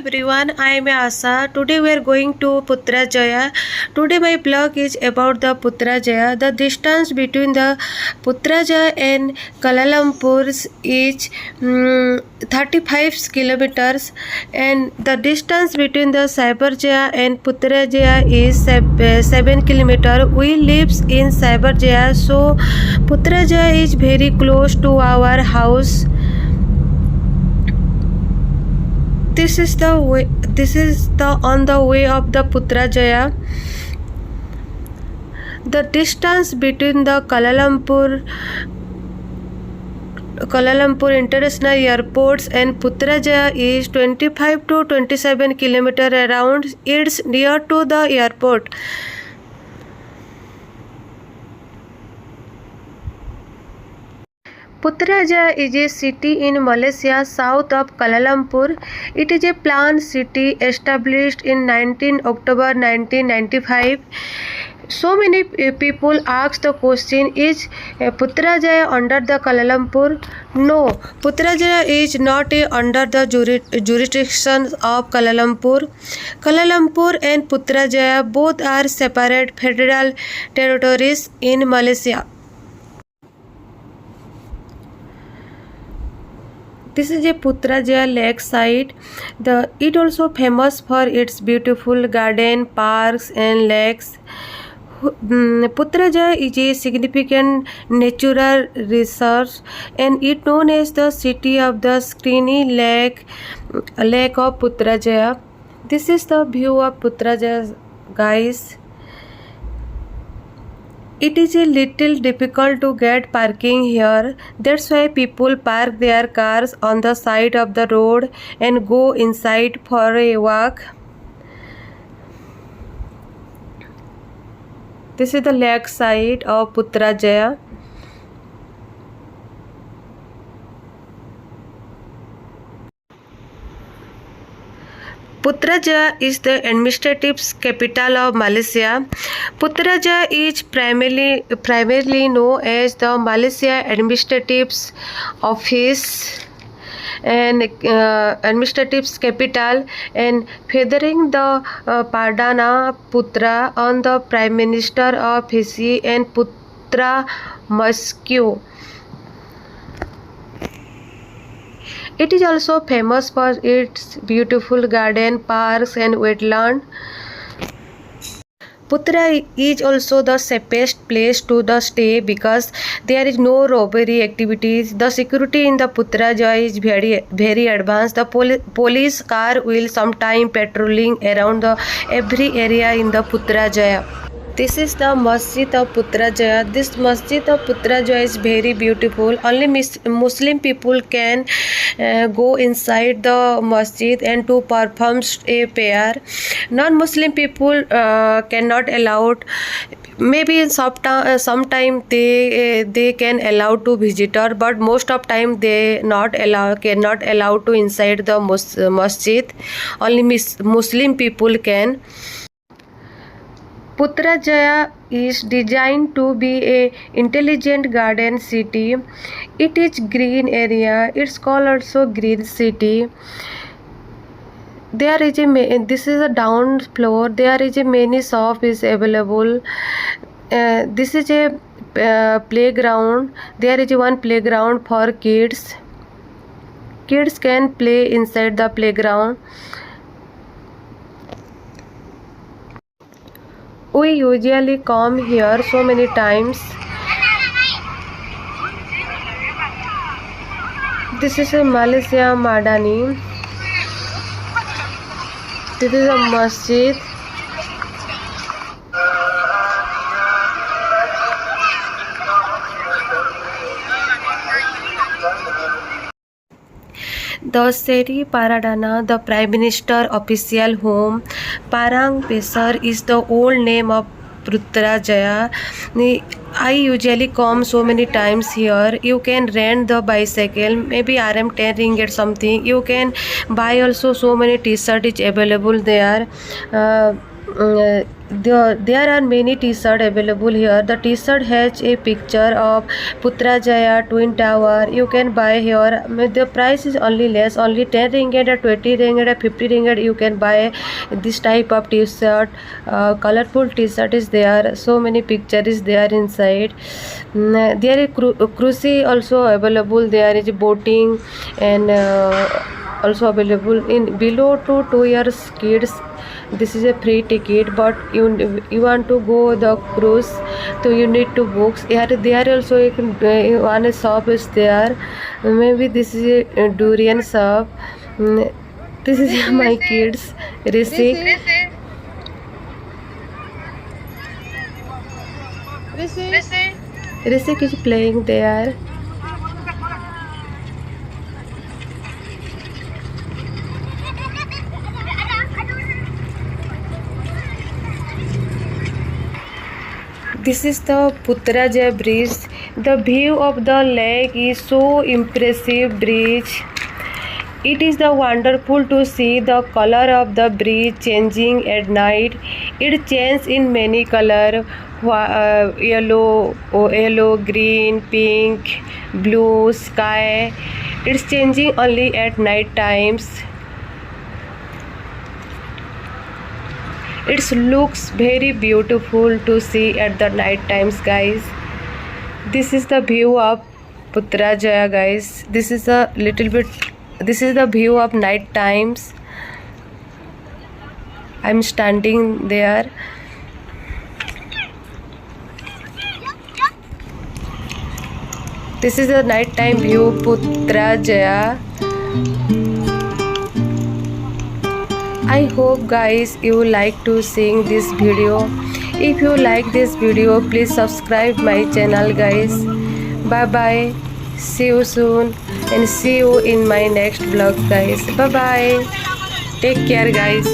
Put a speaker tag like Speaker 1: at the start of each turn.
Speaker 1: Everyone, I am Asa. Today we are going to Putrajaya. Today my blog is about the Putrajaya. The distance between the Putrajaya and Kuala Lumpur is 35 kilometers, and the distance between the Cyberjaya and Putrajaya is 7 kilometers. We live in Cyberjaya, so Putrajaya is very close to our house. This is the on the way of the Putrajaya. The distance between the Kuala Lumpur International Airports and Putrajaya is 25 to 27 kilometers around. It's near to the airport. Putrajaya is a city in Malaysia, south of Kuala Lumpur. It is a planned city established in 19 October 1995. So many people ask the question, is Putrajaya under the Kuala Lumpur? No, Putrajaya is not under the jurisdiction of Kuala Lumpur. Kuala Lumpur and Putrajaya both are separate federal territories in Malaysia. This is a Putrajaya lake site. It also famous for its beautiful garden, parks and lakes. Putrajaya is a significant natural resource, and it known as the city of the Screeney Lake of Putrajaya. This is the view of Putrajaya, guys. It is a little difficult to get parking here. That's why people park their cars on the side of the road and go inside for a walk. This is the lake side of Putrajaya. Putrajaya is the administrative capital of Malaysia. Putrajaya is primarily known as the Malaysia Administrative Office and administrative capital, and feathering the Perdana Putra on the Prime Minister of Fiji and Putra Mosque. It is also famous for its beautiful garden, parks and wetland. Putra is also the safest place to stay because there is no robbery activities. The security in the Putrajaya is very advanced. The police car will sometime patrolling around every area in the Putrajaya. This is the Masjid of Putrajaya. This Masjid of Putrajaya is very beautiful. Only Muslim people can go inside the masjid and to perform a prayer. Non-Muslim people cannot allow. Maybe sometime they can allow to visitor, but most of time they cannot allow to inside the masjid. Only Muslim people can. Putrajaya is designed to be a intelligent garden city. It is green area. It's called also green city. There is this is a down floor. There is a many shop is available. This is a playground. There is one playground for kids. Kids can play inside the playground. We usually come here so many times. This is a Malaysia Madani. This is a masjid. The Seri Paradana, the Prime Minister official home. Parang Pesar is the old name of Putrajaya. I usually come so many times here. You can rent the bicycle, maybe RM10 ringgit something. You can buy also so many t-shirt is available there. there are many t-shirt available here. The t-shirt has a picture of Putrajaya Twin Tower. You can buy here. The price is only less, only 10 ringgit or 20 ringgit or 50 ringgit. You can buy this type of t-shirt. Colorful t-shirt is there. So many picture is there inside. There is cruise also available. There is boating and also available in below to 2 years kids. This is a free ticket, but you want to go the cruise, so you need to book. Here there also one shop is there. Maybe this is a durian shop. This is my kids. Rishi is playing there. This is the Putrajaya bridge. The view of the lake is so impressive bridge. It is the wonderful to see the color of the bridge changing at night. It changes in many color, yellow, green, pink, blue, sky. It's changing only at night times. It looks very beautiful to see at the night times, guys. This is the view of Putrajaya, guys. This is the view of night times. I'm standing there. This is the nighttime view Putrajaya. I hope guys you like to see this video. If you like this video, please subscribe my channel, guys. Bye bye. See you soon and see you in my next vlog, guys. Bye bye. Take care, guys.